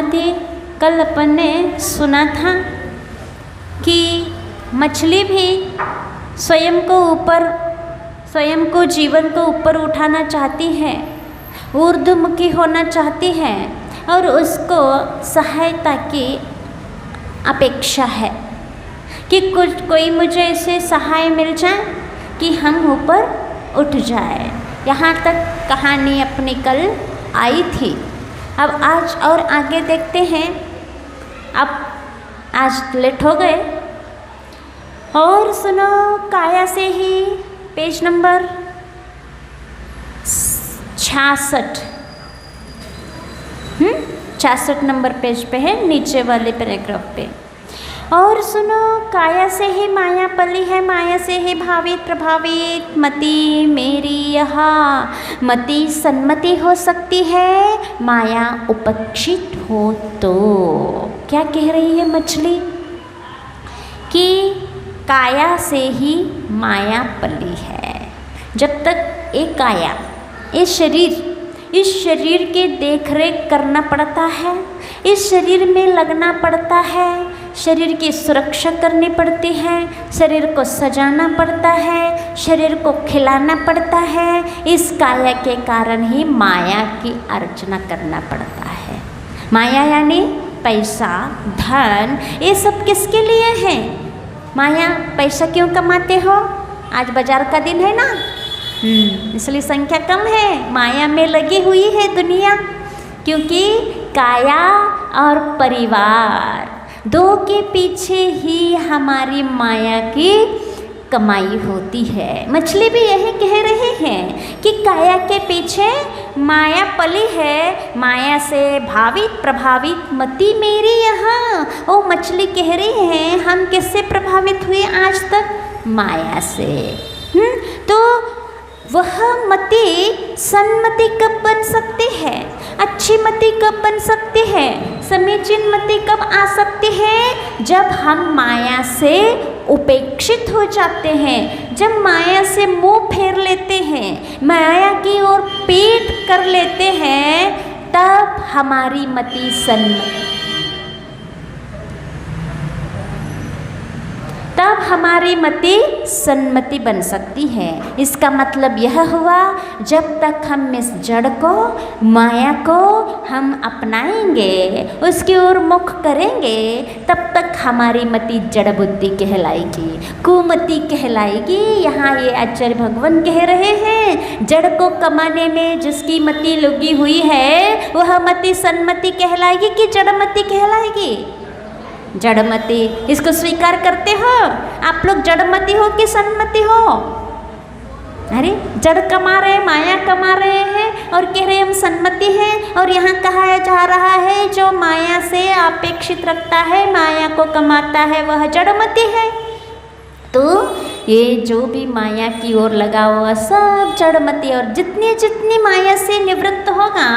थी। कल अपन ने सुना था कि मछली भी स्वयं को जीवन को ऊपर उठाना चाहती है, ऊर्ध्वमुखी होना चाहती है और उसको सहायता की अपेक्षा है कि कोई मुझे ऐसे सहाय मिल जाए कि हम ऊपर उठ जाए। यहाँ तक कहानी अपनी कल आई थी। अब आज और आगे देखते हैं। अब आज लेट हो गए और सुनो, काया से ही पेज नंबर 66 66 नंबर पेज पे है, नीचे वाले पैराग्राफ पे। और सुनो, काया से ही माया पली है, माया से ही भावित प्रभावित मति मेरी यहाँ मति सन्मति हो सकती है, माया उपेक्षित हो तो। क्या कह रही है मछली कि काया से ही माया पली है। जब तक एक काया, इस शरीर के देख रेख करना पड़ता है, इस शरीर में लगना पड़ता है, शरीर की सुरक्षा करनी पड़ती है, शरीर को सजाना पड़ता है, शरीर को खिलाना पड़ता है। इस काया के कारण ही माया की अर्चना करना पड़ता है। माया यानी पैसा, धन, ये सब किसके लिए है? माया पैसा क्यों कमाते हो? आज बाजार का दिन है ना, इसलिए संख्या कम है, माया में लगी हुई है दुनिया। क्योंकि काया और परिवार दो के पीछे ही हमारी माया की कमाई होती है। मछली भी यही कह रहे हैं कि काया के पीछे माया पली है, माया से भावित प्रभावित मति मेरी यहाँ। ओ मछली कह रही है, हम किससे प्रभावित हुए आज तक? माया से। तो वह मति सन्मति कब बन सकती है? अच्छी मति कब बन सकती है? समीचीन मति कब आ सकती है? जब हम माया से उपेक्षित हो जाते हैं, जब माया से मुंह फेर लेते हैं, माया की ओर पीठ कर लेते हैं, तब हमारी मति सन्मति बन सकती है। इसका मतलब यह हुआ, जब तक हम इस जड़ को, माया को हम अपनाएंगे, उसकी ओर मुख करेंगे, तब तक हमारी मति जड़ बुद्धि कहलाएगी, कुमति कहलाएगी। यहाँ ये आचार्य भगवान कह रहे हैं, जड़ को कमाने में जिसकी मति लगी हुई है, वह मति सन्मति कहलाएगी कि जड़मति कहलाएगी? जड़मति। इसको स्वीकार करते हो? आप लोग जड़मति हो कि सन्मति हो? अरे जड़ कमा रहे, माया कमा रहे हैं और कह रहे हम सन्मति हैं। और यहाँ कहा जा रहा है जो माया से अपेक्षित रखता है, माया को कमाता है, वह जड़मति है। तो ये जो भी माया की ओर लगा हुआ सब जड़मति। और जितनी माया से निवृत्त होगा,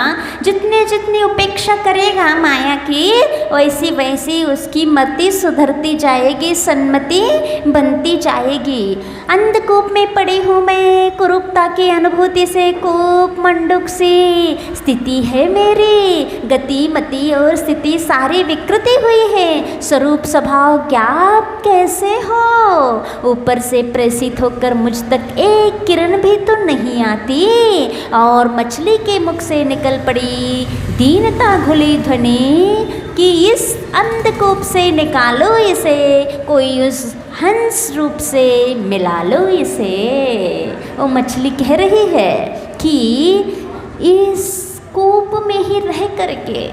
जितनी उपेक्षा करेगा माया की, वैसी वैसी उसकी मति सुधरती जाएगी, सन्मति बनती जाएगी। अंधकूप में पड़ी हूँ मैं, कुरूपता की अनुभूति से कूप मंडूक सी स्थिति है मेरी, गति मति और स्थिति सारी विकृति हुई है, स्वरूप स्वभाव ज्ञात कैसे हो? ऊपर से प्रेषित होकर मुझ तक एक किरण भी तो नहीं आती। और मछली के मुख से निकल पड़ी दीनता घुली ध्वनि कि इस अंधकूप से निकालो इसे, कोई उस हंस रूप से मिला लो इसे। वो मछली कह रही है कि इस कूप में ही रह करके,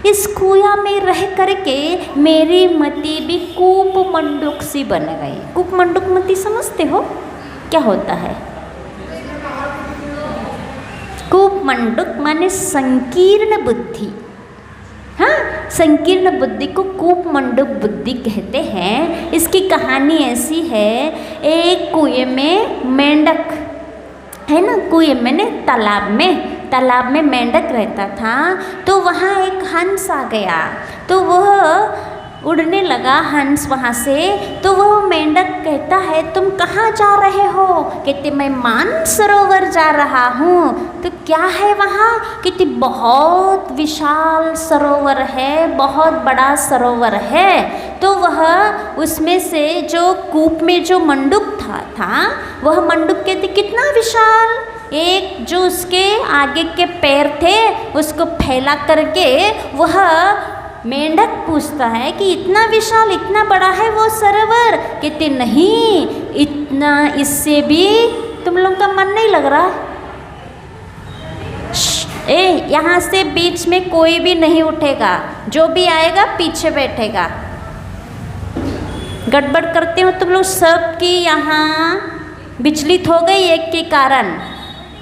इस कुआ में रह करके मेरी मति भी कूप मंडूक सी बन गई। कूप मंडूक मति समझते हो क्या होता है? कूप मंडूक माने संकीर्ण बुद्धि। हाँ, संकीर्ण बुद्धि को कूप मंडूक बुद्धि कहते हैं। इसकी कहानी ऐसी है, एक कुएं में मेंढक है ना, कुएं में तालाब में मेंढक रहता था। तो वहाँ एक हंस आ गया, तो वह उड़ने लगा हंस वहाँ से, तो वह मेंढक कहता है तुम कहाँ जा रहे हो? कहते मैं मानसरोवर जा रहा हूँ। तो क्या है वहाँ? कहते बहुत विशाल सरोवर है, बहुत बड़ा सरोवर है। तो वह उसमें से जो कूप में जो मंडूक था वह मंडूक कहते कितना विशाल, एक जो उसके आगे के पैर थे उसको फैला करके वह मेंढक पूछता है कि इतना विशाल इतना बड़ा है वो सरोवर? कहते नहीं, इतना इससे भी तुम लोग का मन नहीं लग रहा? यहाँ से बीच में कोई भी नहीं उठेगा, जो भी आएगा पीछे बैठेगा। गड़बड़ करते हो तुम लोग, सबकी यहाँ विचलित हो गई एक के कारण,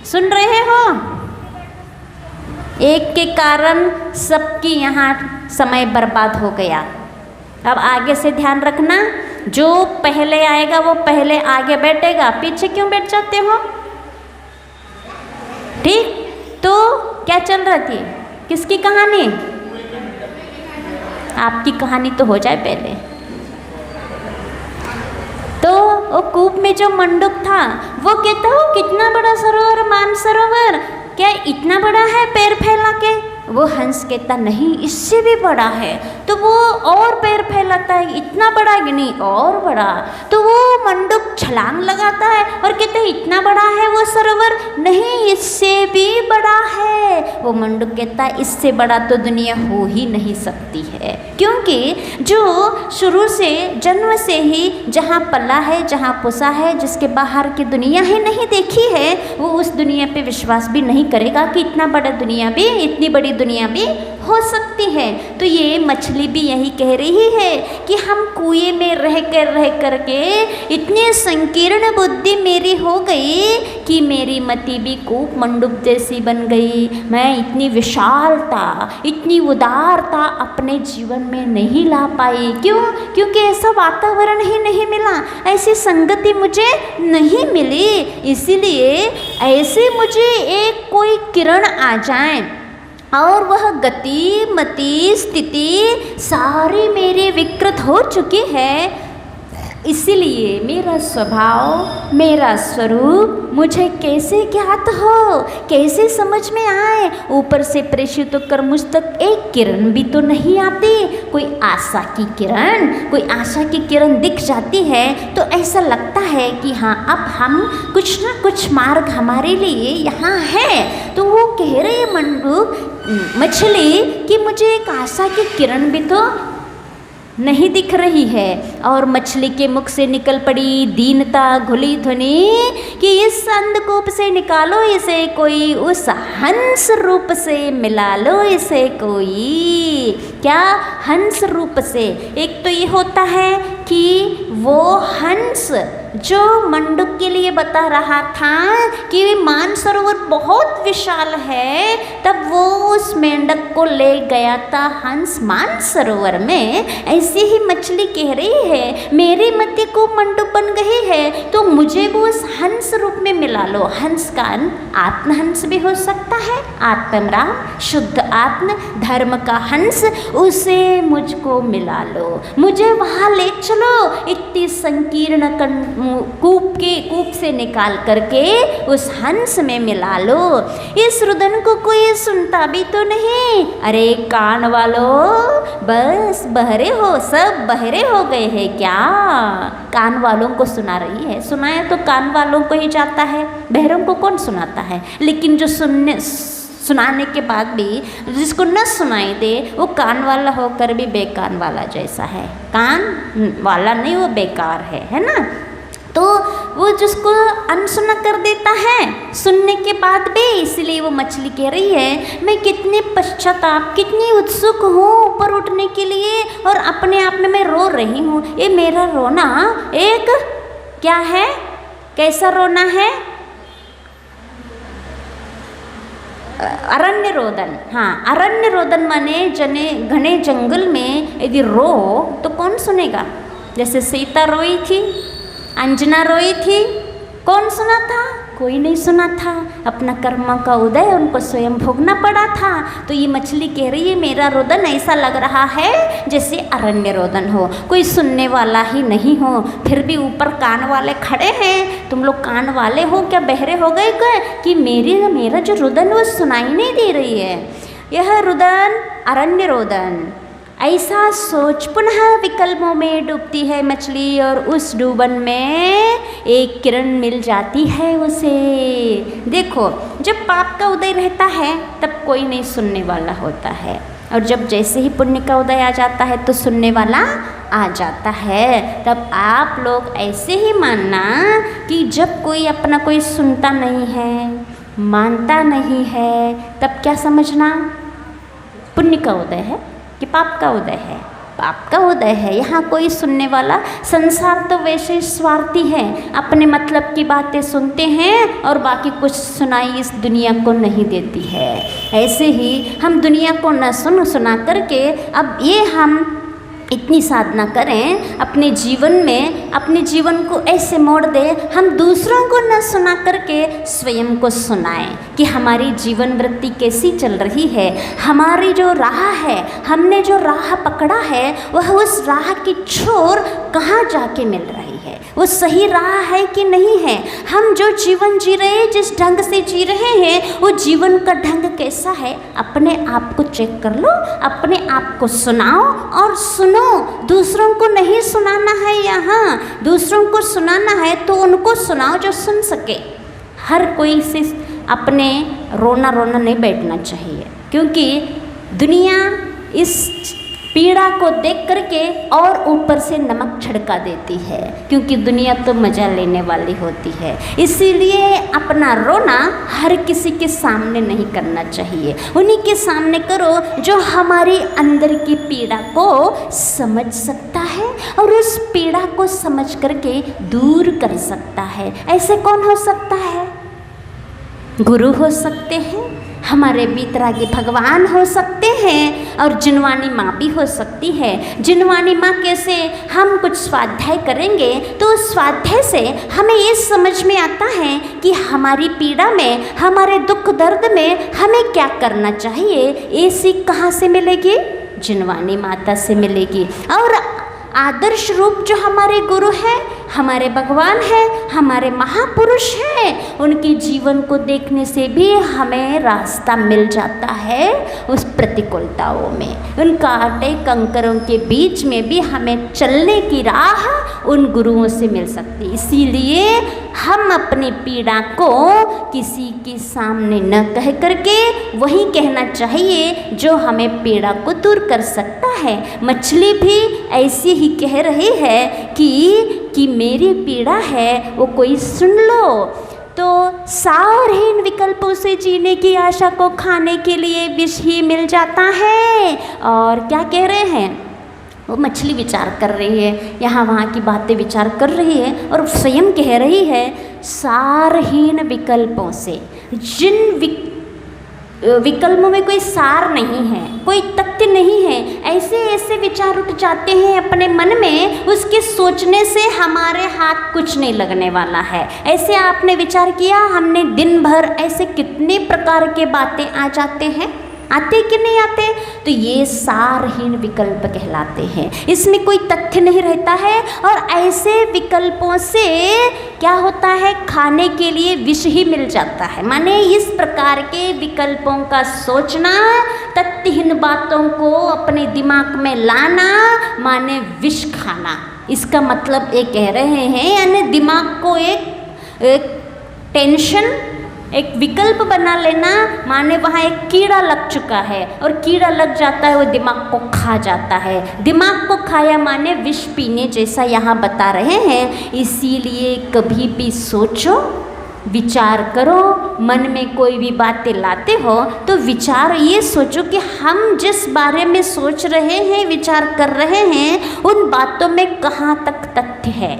सुन रहे हो? एक के कारण सबकी यहाँ समय बर्बाद हो गया। अब आगे से ध्यान रखना, जो पहले आएगा वो पहले आगे बैठेगा, पीछे क्यों बैठ जाते हो? ठीक, तो क्या चल रही थी, किसकी कहानी? आपकी कहानी तो हो जाए पहले। तो वो कूप में जो मंडूक था वो कहता हो कितना बड़ा सरोवर, मानसरोवर, क्या इतना बड़ा है पैर फैला के? वो हंस कहता नहीं, इससे भी बड़ा है। तो वो और पैर फैलाता है, इतना बड़ा कि नहीं और बड़ा। तो वो मंडूक छलांग लगाता है और कहते हैं इतना बड़ा है वो सरोवर? नहीं, इससे भी बड़ा है। वो मंडूक कहता है इससे बड़ा तो दुनिया हो ही नहीं सकती है, क्योंकि जो शुरू से जन्म से ही जहाँ पला है, जहाँ पुसा है, जिसके बाहर की दुनिया ही नहीं देखी है, वो उस दुनिया पे विश्वास भी नहीं करेगा कि इतना बड़ा दुनिया भी, इतनी बड़ी दुनिया भी हो सकती है। तो ये मछली भी यही कह रही है कि हम कुएं में रह कर के इतनी संकीर्ण बुद्धि मेरी हो गई कि मेरी मति भी कूप मंडूक जैसी बन गई। मैं इतनी विशालता, इतनी उदारता अपने जीवन में नहीं ला पाई। क्यों? क्योंकि ऐसा वातावरण ही नहीं मिला, ऐसी संगति मुझे नहीं मिली। इसीलिए ऐसे मुझे एक कोई किरण आ जाए और वह गति, मति, स्थिति सारी मेरी विकृत हो चुकी है। इसीलिए मेरा स्वभाव, मेरा स्वरूप मुझे कैसे ज्ञात हो, कैसे समझ में आए? ऊपर से प्रेषित होकर मुझ तक एक किरण भी तो नहीं आती, कोई आशा की किरण, कोई आशा की किरण दिख जाती है तो ऐसा लगता है कि हाँ अब हम कुछ ना कुछ मार्ग हमारे लिए यहाँ है। तो वो कह रहे मंडूक, मछली कि मुझे एक आशा की किरण भी तो नहीं दिख रही है। और मछली के मुख से निकल पड़ी दीनता घुली ध्वनि कि इस अंधकूप से निकालो इसे कोई, उस हंस रूप से मिला लो इसे कोई। क्या? हंस रूप से। एक तो ये होता है कि वो हंस जो मंडूक के लिए बता रहा था कि मानसरोवर बहुत विशाल है, तब वो उस मेंढक को ले गया था हंस मानसरोवर में। ऐसे ही मछली कह रही है मेरी मति को मंडूक बन गई है तो मुझे वो उस हंस रूप में मिला लो। हंस का आत्महंस भी हो सकता है, आत्मराम, शुद्ध आत्म, धर्म का हंस, उसे मुझको मिला लो, मुझे वहाँ ले चलो। इतनी संकीर्ण कूप से निकाल करके उस हंस में मिला लो। इस रुदन को कोई सुनता भी तो नहीं। अरे कान वालों, बस बहरे हो, सब बहरे हो गए हैं क्या? कान वालों को सुना रही है, सुनाया तो कान वालों को ही जाता है, बहरों को कौन सुनाता है? लेकिन जो सुनाने के बाद भी जिसको न सुनाई दे वो कान वाला होकर भी बेकान वाला जैसा है। कान वाला नहीं, वो बेकार है ना? तो वो जिसको अनसुना कर देता है सुनने के बाद भी। इसलिए वो मछली कह रही है मैं कितनी पश्चाताप, कितनी उत्सुक हूँ ऊपर उठने के लिए, और अपने आप में मैं रो रही हूँ। ये मेरा रोना एक क्या है? कैसा रोना है? अरण्य रोदन। हाँ, अरण्य रोदन माने घने जंगल में यदि रो तो कौन सुनेगा? जैसे सीता रोई थी, अंजना रोई थी, कौन सुना था? कोई नहीं सुना था। अपना कर्म का उदय उनको स्वयं भोगना पड़ा था। तो ये मछली कह रही है मेरा रोदन ऐसा लग रहा है जैसे अरण्य रोदन हो, कोई सुनने वाला ही नहीं हो, फिर भी ऊपर कान वाले खड़े हैं। तुम लोग कान वाले हो क्या, बहरे हो गए क्या कि मेरा जो रुदन वो सुनाई नहीं दे रही है? यह रुदन अरण्य रोदन। ऐसा सोच पुनः विकल्पों में डूबती है मछली और उस डूबन में एक किरण मिल जाती है उसे। देखो, जब पाप का उदय रहता है तब कोई नहीं सुनने वाला होता है, और जब जैसे ही पुण्य का उदय आ जाता है तो सुनने वाला आ जाता है। तब आप लोग ऐसे ही मानना कि जब कोई अपना कोई सुनता नहीं है, मानता नहीं है, तब क्या समझना? पुण्य का उदय है कि पाप का उदय है? पाप का उदय है। यहाँ कोई सुनने वाला, संसार तो वैसे स्वार्थी है, अपने मतलब की बातें सुनते हैं और बाकी कुछ सुनाई इस दुनिया को नहीं देती है। ऐसे ही हम दुनिया को न सुना करके अब ये हम इतनी साधना करें अपने जीवन में, अपने जीवन को ऐसे मोड़ दें हम दूसरों को न सुना करके स्वयं को सुनाएं कि हमारी जीवन वृत्ति कैसी चल रही है, हमारी जो राह है, हमने जो राह पकड़ा है वह उस राह की छोर कहाँ जाके मिल रही है, वो सही राह है कि नहीं है, हम जो जीवन जी रहे हैं, जिस ढंग से जी रहे हैं, वो जीवन का ढंग कैसा है। अपने आप को चेक कर लो, अपने आप को सुनाओ और सुनो। दूसरों को नहीं सुनाना है, यहाँ दूसरों को सुनाना है तो उनको सुनाओ जो सुन सके। हर कोई से अपने रोना नहीं बैठना चाहिए, क्योंकि दुनिया इस पीड़ा को देख करके और ऊपर से नमक छिड़का देती है, क्योंकि दुनिया तो मज़ा लेने वाली होती है। इसीलिए अपना रोना हर किसी के सामने नहीं करना चाहिए, उन्हीं के सामने करो जो हमारी अंदर की पीड़ा को समझ सकता है और उस पीड़ा को समझ करके दूर कर सकता है। ऐसे कौन हो सकता है? गुरु हो सकते हैं, हमारे बीतरागी भगवान हो सकते हैं, और जिनवानी माँ भी हो सकती है। जिनवानी माँ कैसे? हम कुछ स्वाध्याय करेंगे तो उस स्वाध्याय से हमें ये समझ में आता है कि हमारी पीड़ा में, हमारे दुख दर्द में हमें क्या करना चाहिए। ये सीख कहाँ से मिलेगी? जिनवानी माता से मिलेगी। और आदर्श रूप जो हमारे गुरु हैं, हमारे भगवान हैं, हमारे महापुरुष हैं, उनके जीवन को देखने से भी हमें रास्ता मिल जाता है उस प्रतिकूलताओं में। उन कांटे कंकरों के बीच में भी हमें चलने की राह उन गुरुओं से मिल सकती। इसीलिए हम अपनी पीड़ा को किसी के सामने न कह करके वही कहना चाहिए जो हमें पीड़ा को दूर कर सकता है। मछली भी ऐसी ही कह रही है कि मेरी पीड़ा है, वो कोई सुन लो। तो सारहीन विकल्पों से जीने की आशा को खाने के लिए विष ही मिल जाता है। और क्या कह रहे हैं? वो मछली विचार कर रही है, यहाँ वहाँ की बातें विचार कर रही है और स्वयं कह रही है सारहीन विकल्पों से। जिन विकल्पों में कोई सार नहीं है, कोई तथ्य नहीं है, ऐसे ऐसे विचार उठ जाते हैं अपने मन में, उसके सोचने से हमारे हाथ कुछ नहीं लगने वाला है। ऐसे आपने विचार किया, हमने दिन भर ऐसे कितने प्रकार के बातें आ जाते हैं, आते कि नहीं आते? तो ये सारहीन विकल्प कहलाते हैं। इसमें कोई तथ्य नहीं रहता है और ऐसे विकल्पों से क्या होता है? खाने के लिए विष ही मिल जाता है। माने इस प्रकार के विकल्पों का सोचना, तथ्यहीन बातों को अपने दिमाग में लाना, माने विष खाना। इसका मतलब ये कह रहे हैं, यानी दिमाग को एक टेंशन, एक विकल्प बना लेना, माने वहाँ एक कीड़ा लग चुका है और कीड़ा लग जाता है, वो दिमाग को खा जाता है। दिमाग को खाया माने विष पीने जैसा यहाँ बता रहे हैं। इसीलिए कभी भी सोचो, विचार करो, मन में कोई भी बातें लाते हो तो विचार ये सोचो कि हम जिस बारे में सोच रहे हैं, विचार कर रहे हैं, उन बातों में कहाँ तक तथ्य है,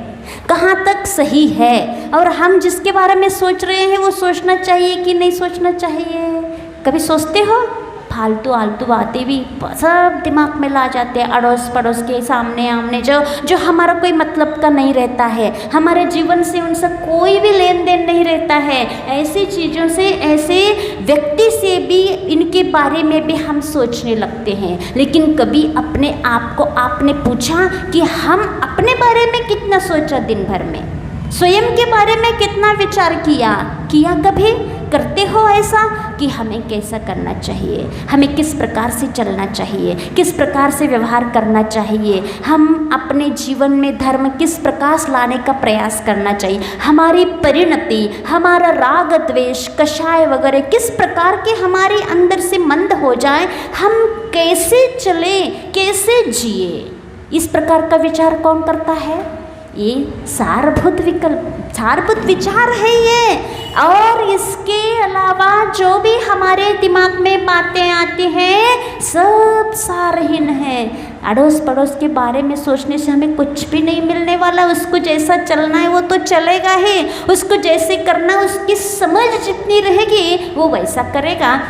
कहाँ तक सही है, और हम जिसके बारे में सोच रहे हैं वो सोचना चाहिए कि नहीं सोचना चाहिए। कभी सोचते हो? फालतू आलतू बातें भी सब दिमाग में ला जाते हैं, अड़ोस पड़ोस के सामने आमने जो हमारा कोई मतलब का नहीं रहता है, हमारे जीवन से उनसे कोई भी लेन देन नहीं रहता है। ऐसी चीज़ों से, ऐसे व्यक्ति से भी, इनके बारे में भी हम सोचने लगते हैं। लेकिन कभी अपने आप को आपने पूछा कि हम अपने बारे में कितना सोचा दिन भर में, स्वयं के बारे में कितना विचार किया कभी? करते हो ऐसा कि हमें कैसा करना चाहिए, हमें किस प्रकार से चलना चाहिए, किस प्रकार से व्यवहार करना चाहिए, हम अपने जीवन में धर्म किस प्रकार से लाने का प्रयास करना चाहिए, हमारी परिणति, हमारा राग द्वेष कषाय वगैरह किस प्रकार के हमारे अंदर से मंद हो जाए, हम कैसे चले, कैसे जिए, इस प्रकार का विचार कौन करता है? ये सारभूत विचार है ये। और इसके अलावा जो भी हमारे दिमाग में बातें आती हैं सब सारहीन है। अड़ोस पड़ोस के बारे में सोचने से हमें कुछ भी नहीं मिलने वाला। उसको जैसा चलना है वो तो चलेगा ही, उसको जैसे करना, उसकी समझ जितनी रहेगी वो वैसा करेगा।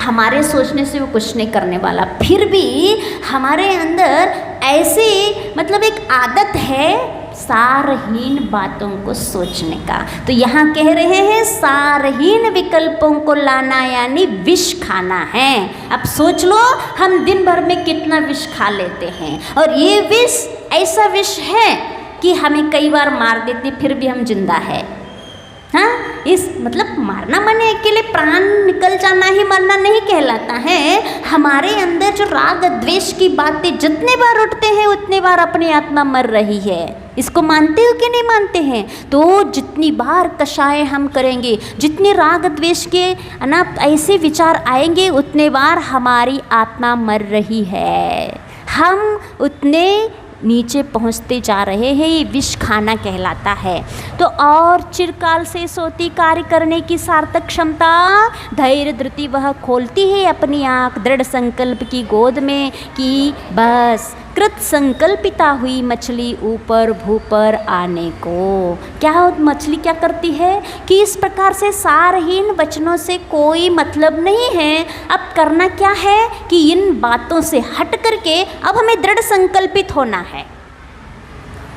हमारे सोचने से वो कुछ नहीं करने वाला। फिर भी हमारे अंदर ऐसी मतलब एक आदत है सारहीन बातों को सोचने का। तो यहाँ कह रहे हैं सारहीन विकल्पों को लाना यानी विष खाना है। अब सोच लो हम दिन भर में कितना विष खा लेते हैं, और ये विष ऐसा विष है कि हमें कई बार मार देते फिर भी हम जिंदा है। हाँ, इस मतलब मारना माने अकेले प्राण निकल जाना ही मरना नहीं कहलाता है। हमारे अंदर जो राग द्वेष की बातें जितने बार उठते हैं उतने बार अपनी आत्मा मर रही है। इसको मानते हो कि नहीं मानते हैं? तो जितनी बार कषाय हम करेंगे, जितने राग द्वेष के ना ऐसे विचार आएंगे, उतने बार हमारी आत्मा मर रही है, हम उतने नीचे पहुंचते जा रहे हैं। ये विष खाना कहलाता है। तो और चिरकाल से सोती कार्य करने की सार्थक क्षमता धैर्य धृति वह खोलती है अपनी आँख दृढ़ संकल्प की गोद में कि बस कृत संकल्पिता हुई मछली ऊपर भू पर आने को। क्या मछली क्या करती है कि इस प्रकार से सारहीन वचनों से कोई मतलब नहीं है। अब करना क्या है कि इन बातों से हट करके अब हमें दृढ़ संकल्पित होना है।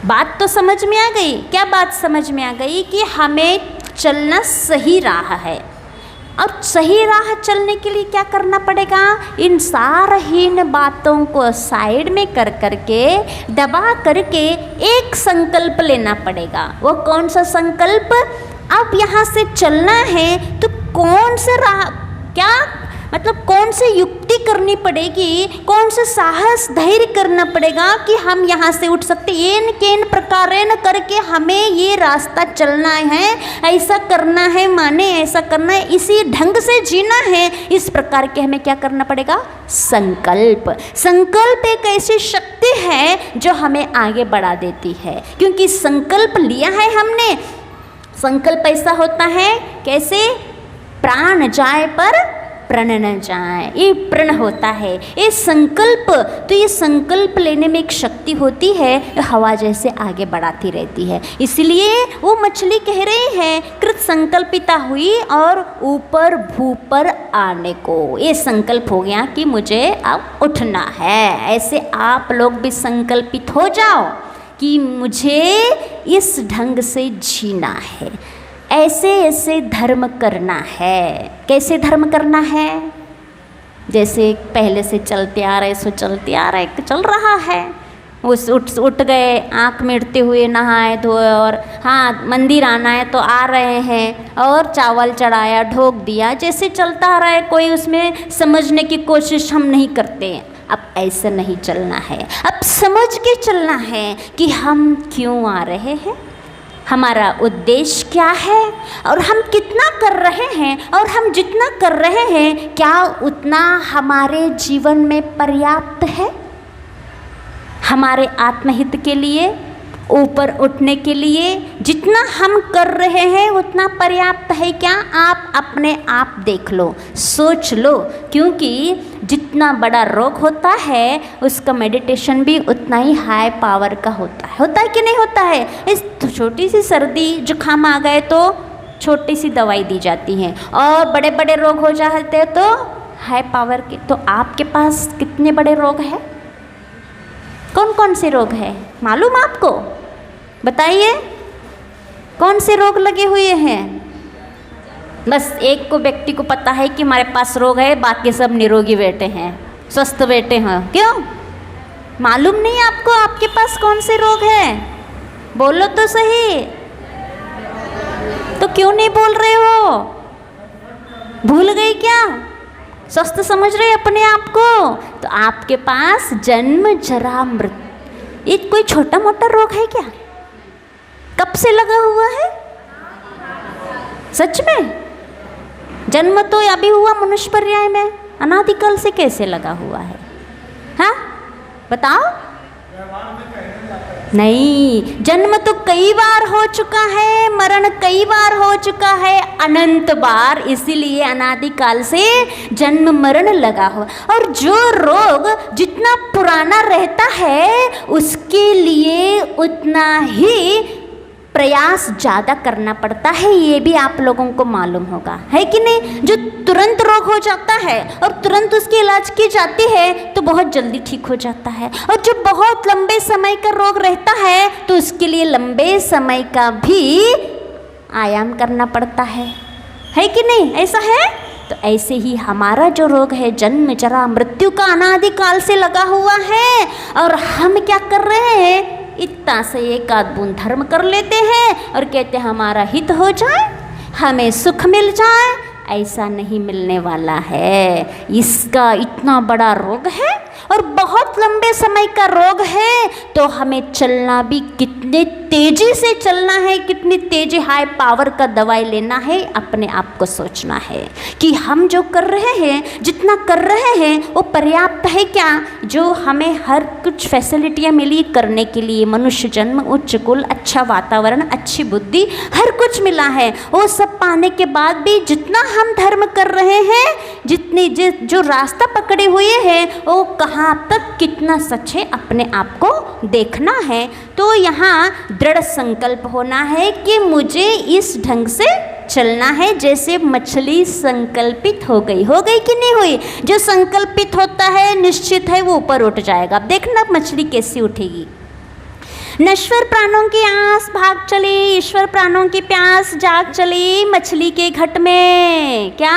बात तो समझ में आ गई? क्या बात समझ में आ गई? कि हमें चलना सही राह है, और सही राह चलने के लिए क्या करना पड़ेगा? इन सारहीन बातों को साइड में कर करके दबा करके एक संकल्प लेना पड़ेगा। वो कौन सा संकल्प? अब यहाँ से चलना है तो कौन से राह, क्या मतलब कौन सी युक्ति करनी पड़ेगी, कौन से साहस धैर्य करना पड़ेगा कि हम यहाँ से उठ सकते। एन केन प्रकारेण करके हमें ये रास्ता चलना है, ऐसा करना है, माने ऐसा करना है, इसी ढंग से जीना है। इस प्रकार के हमें क्या करना पड़ेगा? संकल्प। संकल्प एक ऐसी शक्ति है जो हमें आगे बढ़ा देती है, क्योंकि संकल्प लिया है हमने। संकल्प ऐसा होता है कैसे? प्राण जाए पर प्रण न जाए, ये प्रण होता है, ये संकल्प। तो ये संकल्प लेने में एक शक्ति होती है, हवा जैसे आगे बढ़ाती रहती है। इसलिए वो मछली कह रहे हैं कृत संकल्पिता हुई और ऊपर भू पर आने को। ये संकल्प हो गया कि मुझे अब उठना है। ऐसे आप लोग भी संकल्पित हो जाओ कि मुझे इस ढंग से जीना है, ऐसे ऐसे धर्म करना है। कैसे धर्म करना है? जैसे पहले से चलते आ रहे सो चलते आ रहे, चल रहा है। उस उठ गए, आँख मिटते हुए नहाए धोए, और हाँ मंदिर आना है तो आ रहे हैं, और चावल चढ़ाया ढोक दिया, जैसे चलता आ रहा है। कोई उसमें समझने की कोशिश हम नहीं करते। अब ऐसा नहीं चलना है, अब समझ के चलना है कि हम क्यों आ रहे हैं, हमारा उद्देश्य क्या है, और हम कितना कर रहे हैं, और हम जितना कर रहे हैं क्या उतना हमारे जीवन में पर्याप्त है? हमारे आत्महित के लिए, ऊपर उठने के लिए जितना हम कर रहे हैं उतना पर्याप्त है क्या? आप अपने आप देख लो, सोच लो, क्योंकि जितना बड़ा रोग होता है उसका मेडिटेशन भी उतना ही हाई पावर का होता है। होता है कि नहीं होता है? इस छोटी सी सर्दी जुकाम आ गए तो छोटी सी दवाई दी जाती है, और बड़े बड़े रोग हो जाते हैं तो हाई पावर के। तो आपके पास कितने बड़े रोग हैं? कौन कौन से रोग हैं मालूम आपको? बताइए कौन से रोग लगे हुए हैं? बस एक को व्यक्ति को पता है कि हमारे पास रोग है, बाकी सब निरोगी बैठे हैं, स्वस्थ बैठे हैं। क्यों मालूम नहीं आपको आपके पास कौन से रोग है? बोलो तो सही। तो क्यों नहीं बोल रहे हो? भूल गई क्या? स्वस्थ समझ रहे अपने आप को? तो आपके पास जन्म जरा मृत्यु, ये कोई छोटा मोटा रोग है क्या? कब से लगा हुआ है? सच में जन्म तो अभी हुआ मनुष्य पर्याय में, अनादिकाल से कैसे लगा हुआ है? हाँ बताओ। नहीं, जन्म तो कई बार हो चुका है, मरण कई बार हो चुका है, अनंत बार, इसीलिए अनादिकाल से जन्म मरण लगा हो। और जो रोग जितना पुराना रहता है उसके लिए उतना ही प्रयास ज़्यादा करना पड़ता है, ये भी आप लोगों को मालूम होगा, है कि नहीं? जो तुरंत रोग हो जाता है और तुरंत उसकी इलाज की जाती है तो बहुत जल्दी ठीक हो जाता है, और जो बहुत लंबे समय का रोग रहता है तो उसके लिए लंबे समय का भी आयाम करना पड़ता है कि नहीं? ऐसा है। तो ऐसे ही हमारा जो रोग है जन्म जरा मृत्यु का अनादिकाल से लगा हुआ है, और हम क्या कर रहे हैं? इतना से एक आध बूंद धर्म कर लेते हैं और कहते हैं हमारा हित हो जाए, हमें सुख मिल जाए। ऐसा नहीं मिलने वाला है। इसका इतना बड़ा रोग है और बहुत लंबे समय का रोग है, तो हमें चलना भी कितने तेजी से चलना है, कितनी तेजी हाई पावर का दवाई लेना है, अपने आप को सोचना है कि हम जो कर रहे हैं, जितना कर रहे हैं वो पर्याप्त है क्या? जो हमें हर कुछ फैसिलिटियाँ मिली करने के लिए, मनुष्य जन्म, उच्च कुल, अच्छा वातावरण, अच्छी बुद्धि, हर कुछ मिला है, वो सब पाने के बाद भी जितना हम धर्म कर रहे हैं, जितनी जो रास्ता पकड़े हुए हैं वो कहाँ तक कितना सच है, अपने आप को देखना है। तो यहाँ दृढ़ संकल्प होना है कि मुझे इस ढंग से चलना है, जैसे मछली संकल्पित हो गई कि नहीं हुई? जो संकल्पित होता है निश्चित है वो ऊपर उठ जाएगा। अब देखना मछली कैसी उठेगी। नश्वर प्राणों की आस भाग चली, ईश्वर प्राणों की प्यास जाग चली मछली के घट में। क्या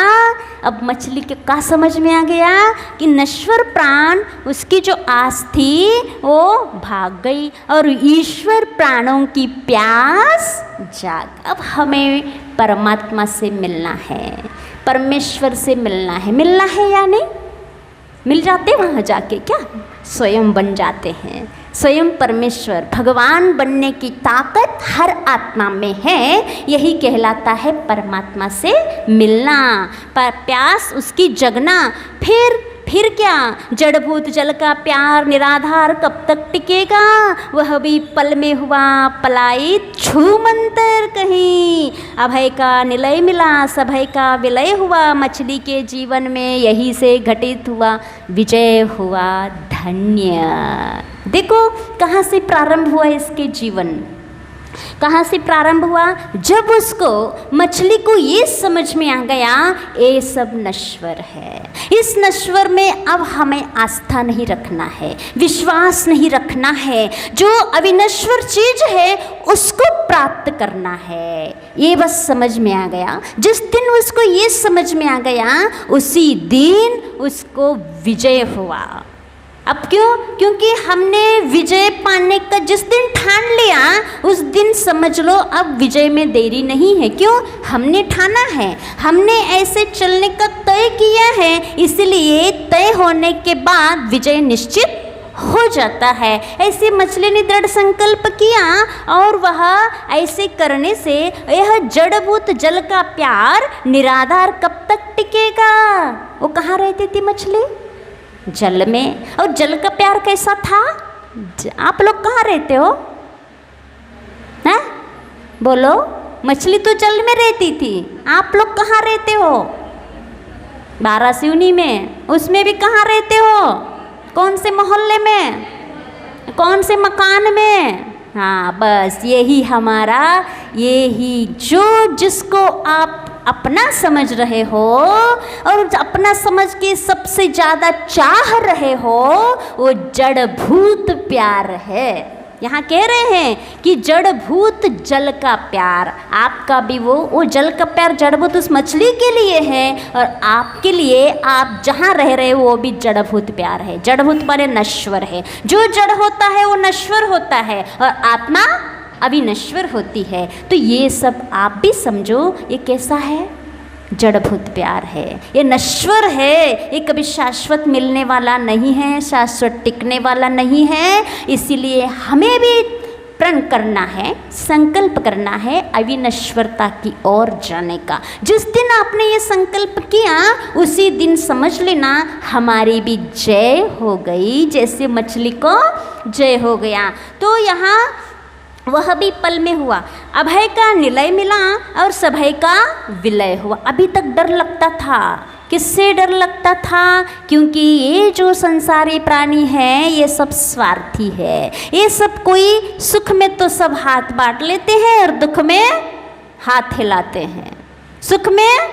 अब मछली के का समझ में आ गया कि नश्वर प्राण, उसकी जो आस थी वो भाग गई और ईश्वर प्राणों की प्यास जाग। अब हमें परमात्मा से मिलना है, परमेश्वर से मिलना है या नहीं? मिल जाते वहाँ जाके, क्या स्वयं बन जाते हैं, स्वयं परमेश्वर। भगवान बनने की ताकत हर आत्मा में है, यही कहलाता है परमात्मा से मिलना, पर प्यास उसकी जगना। फिर क्या? जड़भूत जल का प्यार निराधार कब तक टिकेगा? वह भी पल में हुआ पलायित, छूमंतर कहीं। अभय का निलय मिला, सभय का विलय हुआ मछली के जीवन में, यही से घटित हुआ विजय हुआ धन्य। देखो कहाँ से प्रारंभ हुआ इसके जीवन, कहाँ से प्रारंभ हुआ? जब उसको, मछली को ये समझ में आ गया ये सब नश्वर है, इस नश्वर में अब हमें आस्था नहीं रखना है, विश्वास नहीं रखना है, जो अविनश्वर चीज है उसको प्राप्त करना है, ये बस समझ में आ गया। जिस दिन उसको ये समझ में आ गया उसी दिन उसको विजय हुआ। अब क्यों? क्योंकि हमने विजय पाने का जिस दिन ठान लिया उस दिन समझ लो अब विजय में देरी नहीं है। क्यों? हमने ठाना है, हमने ऐसे चलने का तय किया है, इसलिए तय होने के बाद विजय निश्चित हो जाता है। ऐसे मछली ने दृढ़ संकल्प किया और वह ऐसे करने से यह जड़भूत जल का प्यार निराधार कब तक टिकेगा? वो कहाँ रहती थी मछली? जल में। और जल का प्यार कैसा था? आप लोग कहाँ रहते हो? हैं? बोलो। मछली तो जल में रहती थी, आप लोग कहाँ रहते हो? बारासिवनी में। उसमें भी कहाँ रहते हो? कौन से मोहल्ले में, कौन से मकान में? हाँ बस यही हमारा, यही जो जिसको आप अपना समझ रहे हो और अपना समझ के सबसे ज़्यादा चाह रहे हो, वो जड़ भूत प्यार है। यहाँ कह रहे हैं कि जड़ भूत जल का प्यार, आपका भी वो जल का प्यार जड़ भूत उस मछली के लिए है और आपके लिए, आप जहाँ रह रहे हो वो भी जड़ भूत प्यार है। जड़ भूत माने नश्वर है, जो जड़ होता है वो नश्वर होता है और आत्मा अविनश्वर होती है। तो ये सब आप भी समझो, ये कैसा है, जड़भूत प्यार है, ये नश्वर है, ये कभी शाश्वत मिलने वाला नहीं है, शाश्वत टिकने वाला नहीं है। इसीलिए हमें भी प्रण करना है, संकल्प करना है अविनश्वरता की ओर जाने का। जिस दिन आपने ये संकल्प किया उसी दिन समझ लेना हमारी भी जय हो गई, जैसे मछली को जय हो गया। तो यहाँ वह भी पल में हुआ, अभय का निलय मिला और सभय का विलय हुआ। अभी तक डर लगता था, किससे डर लगता था? क्योंकि ये जो संसारी प्राणी है ये सब स्वार्थी है, ये सब कोई सुख में तो सब हाथ बांट लेते हैं और दुख में हाथ हिलाते हैं, सुख में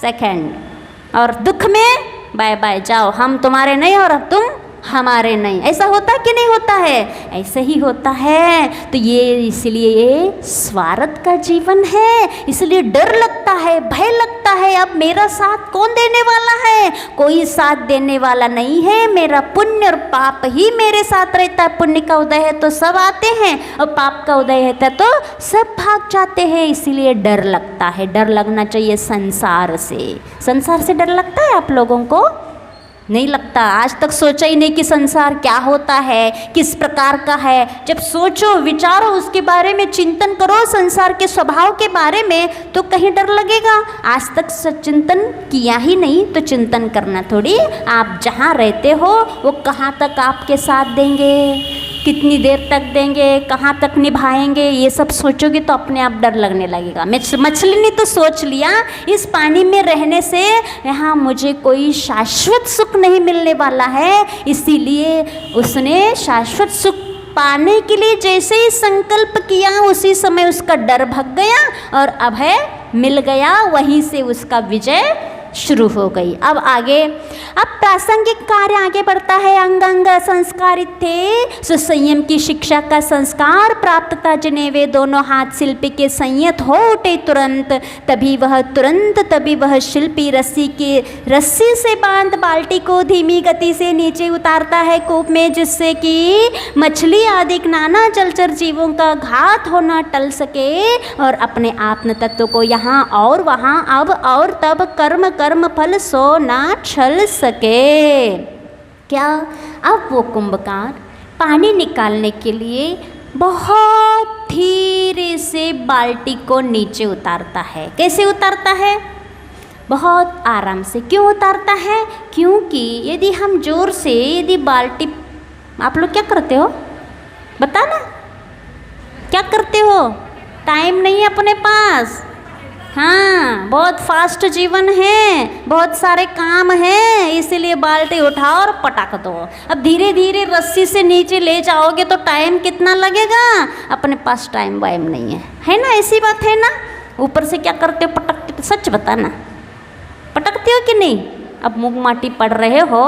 सेकंड और दुख में बाय बाय, जाओ हम तुम्हारे नहीं और अब तुम हमारे नहीं। ऐसा होता कि नहीं होता है? ऐसे ही होता है। तो ये इसलिए ये स्वार्थ का जीवन है, इसलिए डर लगता है, भय लगता है। अब मेरा साथ कौन देने वाला है? कोई साथ देने वाला नहीं है। मेरा पुण्य और पाप ही मेरे साथ रहता है। पुण्य का उदय है तो सब आते हैं और पाप का उदय है तो सब भाग जाते हैं। इसीलिए डर लगता है। डर लगना चाहिए संसार से। संसार से डर लगता है आप लोगों को? नहीं लगता। आज तक सोचा ही नहीं कि संसार क्या होता है, किस प्रकार का है। जब सोचो, विचारो, उसके बारे में चिंतन करो, संसार के स्वभाव के बारे में, तो कहीं डर लगेगा। आज तक चिंतन किया ही नहीं तो चिंतन करना थोड़ी। आप जहाँ रहते हो वो कहाँ तक आपके साथ देंगे, कितनी देर तक देंगे, कहाँ तक निभाएंगे, ये सब सोचोगे तो अपने आप डर लगने लगेगा। मछली ने तो सोच लिया इस पानी में रहने से यहाँ मुझे कोई शाश्वत सुख नहीं मिलने वाला है, इसीलिए उसने शाश्वत सुख पाने के लिए जैसे ही संकल्प किया उसी समय उसका डर भाग गया और अभय मिल गया। वहीं से उसका विजय शुरू हो गई। अब आगे, अब प्रासंगिक कार्य आगे बढ़ता है। अंग अंग संस्कारित थे, सुसंयम की शिक्षा का संस्कार प्राप्त था जिन्हें वे दोनों हाथ शिल्पी के संयत हो उठे तुरंत। तभी वह शिल्पी रस्सी से बांध बाल्टी को धीमी गति से नीचे उतारता है कूप में, जिससे कि मछली आदि नाना जलचर जीवों का घात होना टल सके और अपने आत्म तत्व को यहाँ और वहाँ अब और तब कर्म फल सो ना छल सके। क्या? अब वो कुंभकार पानी निकालने के लिए बहुत धीरे से बाल्टी को नीचे उतारता है। कैसे उतारता है? बहुत आराम से। क्यों उतारता है? क्योंकि यदि हम जोर से यदि बाल्टी, आप लोग क्या करते हो बताना, क्या करते हो? टाइम नहीं है अपने पास, हाँ, बहुत फास्ट जीवन है, बहुत सारे काम हैं, इसीलिए बाल्टी उठाओ और पटक दो। अब धीरे धीरे रस्सी से नीचे ले जाओगे तो टाइम कितना लगेगा? अपने पास टाइम वाइम नहीं है ना? ऐसी बात है ना? ऊपर से क्या करते हो? पटकते हो? सच बताना, पटकते हो कि नहीं? अब मुँह माटी पड़ रहे हो,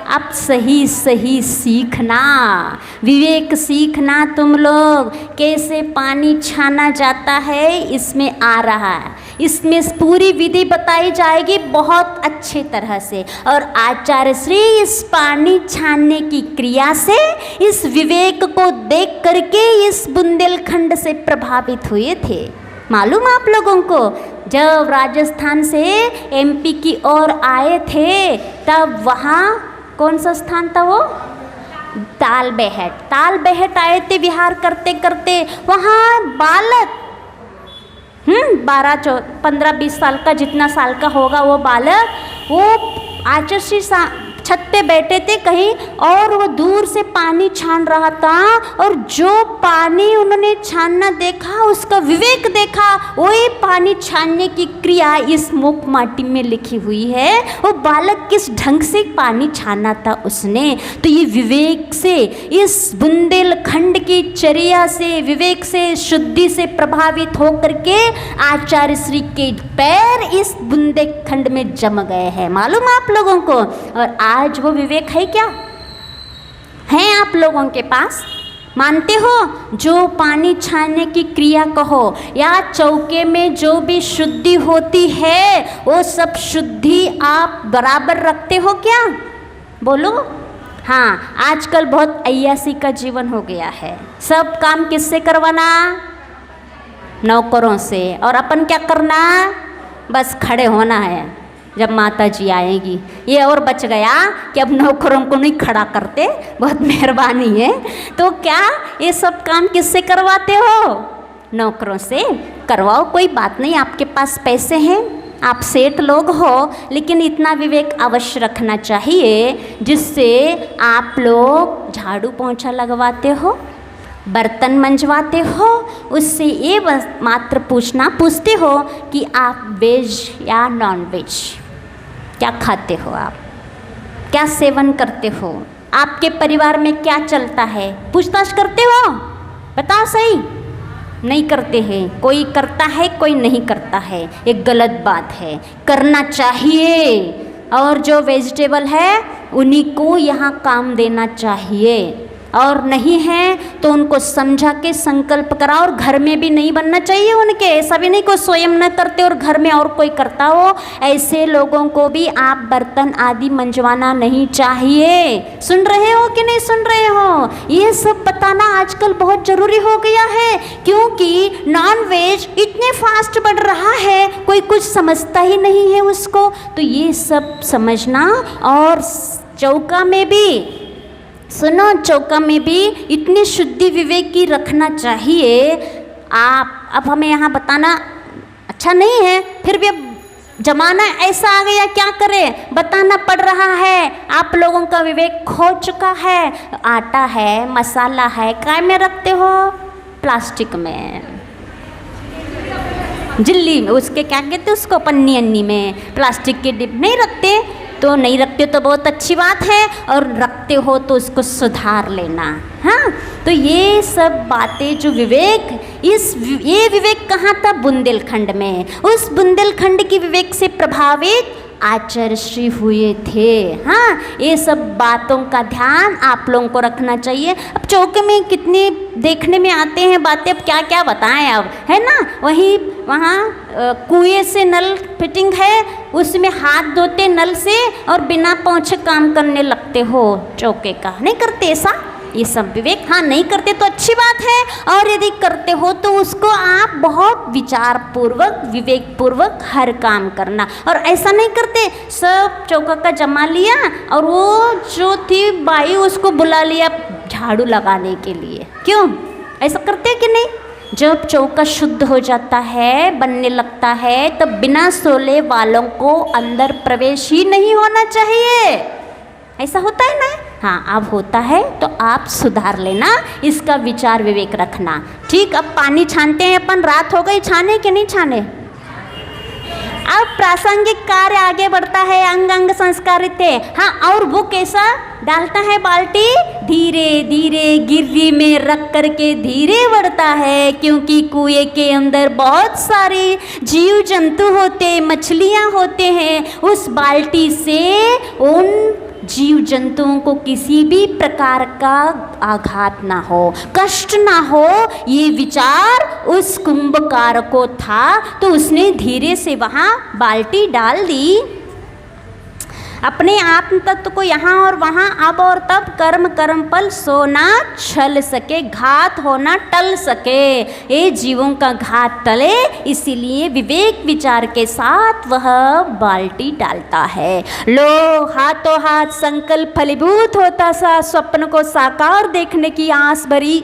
अब सही सही सीखना, विवेक सीखना। तुम लोग कैसे पानी छाना जाता है इसमें आ रहा है, इसमें पूरी विधि बताई जाएगी बहुत अच्छे तरह से। और आचार्य श्री इस पानी छानने की क्रिया से, इस विवेक को देख करके इस बुंदेलखंड से प्रभावित हुए थे। मालूम आप लोगों को? जब राजस्थान से एमपी की ओर आए थे तब वहाँ कौन सा स्थान था वो? ताल बेहट आए थे विहार करते करते। वहाँ बालक 15-20 साल का, जितना साल का होगा वो बालक, वो आचार्य श्री छत पे बैठे थे कहीं और वो दूर से पानी छान रहा था, और जो पानी उन्होंने छानना देखा, उसका विवेक देखा, वही पानी छानने की क्रिया इस मूक माटी में लिखी हुई है। वो बालक किस ढंग से पानी छाना था उसने। तो ये विवेक से, इस बुंदेलखंड की चर्या से, विवेक से, शुद्धि से प्रभावित होकर के आचार्य श्री के पैर इस बुंदेलखंड में जम गए हैं, मालूम आप लोगों को। और आज वो विवेक है क्या? है आप लोगों के पास? मानते हो? जो पानी छानने की क्रिया कहो या चौके में जो भी शुद्धि होती है, वो सब शुद्धि आप बराबर रखते हो क्या? बोलो। हाँ, आजकल बहुत अय्यासी का जीवन हो गया है। सब काम किससे करवाना? नौकरों से। और अपन क्या करना? बस खड़े होना है जब माता जी आएगी। ये और बच गया कि अब नौकरों को नहीं खड़ा करते, बहुत मेहरबानी है। तो क्या ये सब काम किससे करवाते हो? नौकरों से करवाओ, कोई बात नहीं, आपके पास पैसे हैं, आप सेठ लोग हो, लेकिन इतना विवेक अवश्य रखना चाहिए जिससे आप लोग झाड़ू पोंछा लगवाते हो, बर्तन मंजवाते हो, उससे ये मात्र पूछते हो कि आप वेज या नॉन वेज, क्या खाते हो, आप क्या सेवन करते हो, आपके परिवार में क्या चलता है, पूछताछ करते हो? बताओ सही। नहीं करते हैं। कोई करता है, कोई नहीं करता है, ये गलत बात है, करना चाहिए। और जो वेजिटेबल है उन्हीं को यहाँ काम देना चाहिए, और नहीं है तो उनको समझा के संकल्प करा। और घर में भी नहीं बनना चाहिए उनके, ऐसा भी नहीं कोई स्वयं न करते और घर में और कोई करता हो, ऐसे लोगों को भी आप बर्तन आदि मंजवाना नहीं चाहिए। सुन रहे हो कि नहीं सुन रहे हो? ये सब बताना आजकल बहुत ज़रूरी हो गया है, क्योंकि नॉन वेज इतने फास्ट बढ़ रहा है, कोई कुछ समझता ही नहीं है उसको। तो ये सब समझना। और चौका में भी सुनो, चौका में भी इतनी शुद्धि विवेक की रखना चाहिए। आप अब हमें यहाँ बताना अच्छा नहीं है, फिर भी अब जमाना ऐसा आ गया, क्या करें, बताना पड़ रहा है। आप लोगों का विवेक खो चुका है। आटा है, मसाला है, काय में रखते हो? प्लास्टिक में, झिल्ली में, उसके क्या कहते हैं उसको, पन्नी अन्नी में, प्लास्टिक के डिब्बे नहीं रखते। तो नहीं रखते तो बहुत अच्छी बात है, और रखते हो तो उसको सुधार लेना। हाँ, तो ये सब बातें जो विवेक, ये विवेक कहाँ था? बुंदेलखंड में। उस बुंदेलखंड की विवेक से प्रभावित आचार्य श्री हुए थे। हाँ, ये सब बातों का ध्यान आप लोगों को रखना चाहिए। अब चौके में कितने देखने में आते हैं बातें, अब क्या क्या बताएं, अब है ना। वहीं वहाँ कुएं से नल फिटिंग है, उसमें हाथ धोते नल से और बिना पोंछे काम करने लगते हो चौके का। नहीं करते ऐसा? ये सब विवेक, हाँ नहीं करते तो अच्छी बात है, और यदि करते हो तो उसको आप बहुत विचार पूर्वक, विवेक पूर्वक हर काम करना। और ऐसा नहीं करते सब चौका का जमा लिया और वो जो थी बाई उसको बुला लिया झाड़ू लगाने के लिए। क्यों ऐसा करते कि नहीं? जब चौका शुद्ध हो जाता है, बनने लगता है, तब बिना सोले वालों को अंदर प्रवेश ही नहीं होना चाहिए। ऐसा होता है ना? हाँ, अब होता है तो आप सुधार लेना, इसका विचार विवेक रखना। ठीक, अब पानी छानते हैं अपन, रात हो गई, छाने कि नहीं छाने? अब प्रासंगिक कार्य आगे बढ़ता है, अंग अंग संस्कारित है। हाँ, और वो कैसा डालता है बाल्टी? धीरे धीरे गिर्री में रख करके धीरे बढ़ता है, क्योंकि कुएं के अंदर बहुत सारे जीव जंतु होते, मछलियाँ होते हैं। उस बाल्टी से उन जीव जंतुओं को किसी भी प्रकार का आघात ना हो, कष्ट ना हो, ये विचार उस कुंभकार को था। तो उसने धीरे से वहाँ बाल्टी डाल दी। अपने आत्म तत्व को यहाँ और वहाँ, अब और तब, कर्म कर्म फल सोना छल सके, घात होना टल सके। ये जीवों का घात टले, इसीलिए विवेक विचार के साथ वह बाल्टी डालता है। लो हाथों हाथ संकल्प फलीभूत होता सा, स्वप्न को साकार देखने की आस भरी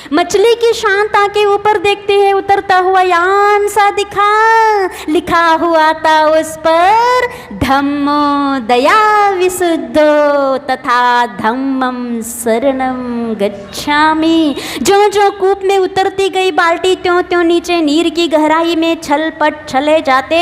मछली की शांत आंखें ऊपर देखते हैं, उतरता हुआ यान सा दिखा, लिखा हुआ था उस पर धम्मो दया विशुद्धो तथा धम्मम शरणम गच्छामि। जो जो कूप में उतरती गई बाल्टी त्यों त्यों नीचे नीर की गहराई में छलपट चले जाते।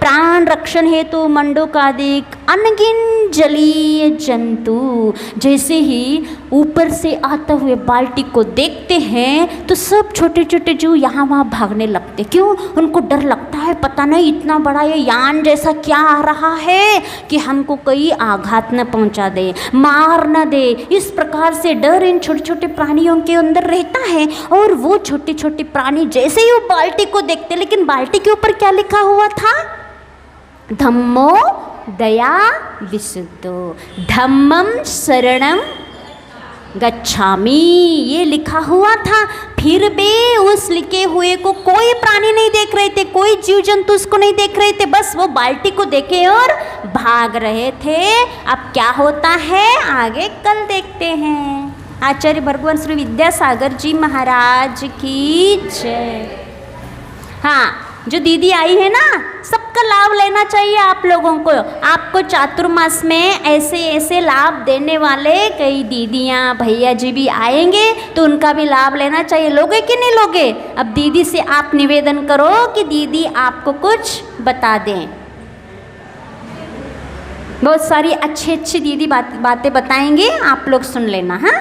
प्राण रक्षण हेतु मंडूकादिक अनगिन जलीय जंतु जैसे ही ऊपर से आते हुए बाल्टी को देखते हैं तो सब छोटे छोटे जीव यहाँ वहाँ भागने लगते। क्यों? उनको डर लगता है, पता नहीं इतना बड़ा ये यान जैसा क्या आ रहा है कि हमको कोई आघात न पहुँचा दे, मार न दे। इस प्रकार से डर इन छोटे छोटे प्राणियों के अंदर रहता है। और वो छोटे छोटे प्राणी जैसे ही वो बाल्टी को देखते, लेकिन बाल्टी के ऊपर क्या लिखा हुआ था? धम्मो दया विशुद्धो धम्मम शरणम गच्छामि, ये लिखा हुआ था। फिर भी उस लिखे हुए को कोई प्राणी नहीं देख रहे थे, कोई जीव जंतु उसको नहीं देख रहे थे, बस वो बाल्टी को देखे और भाग रहे थे। अब क्या होता है आगे कल देखते हैं। आचार्य भगवान श्री विद्यासागर जी महाराज की जय। हाँ, जो दीदी आई है ना, सबका लाभ लेना चाहिए आप लोगों को। आपको चातुर्मास में ऐसे ऐसे लाभ देने वाले कई दीदियाँ भैया जी भी आएंगे, तो उनका भी लाभ लेना चाहिए। लोगे कि नहीं लोगे? अब दीदी से आप निवेदन करो कि दीदी आपको कुछ बता दें। बहुत सारी अच्छी अच्छी दीदी बातें बताएंगे, आप लोग सुन लेना। हाँ।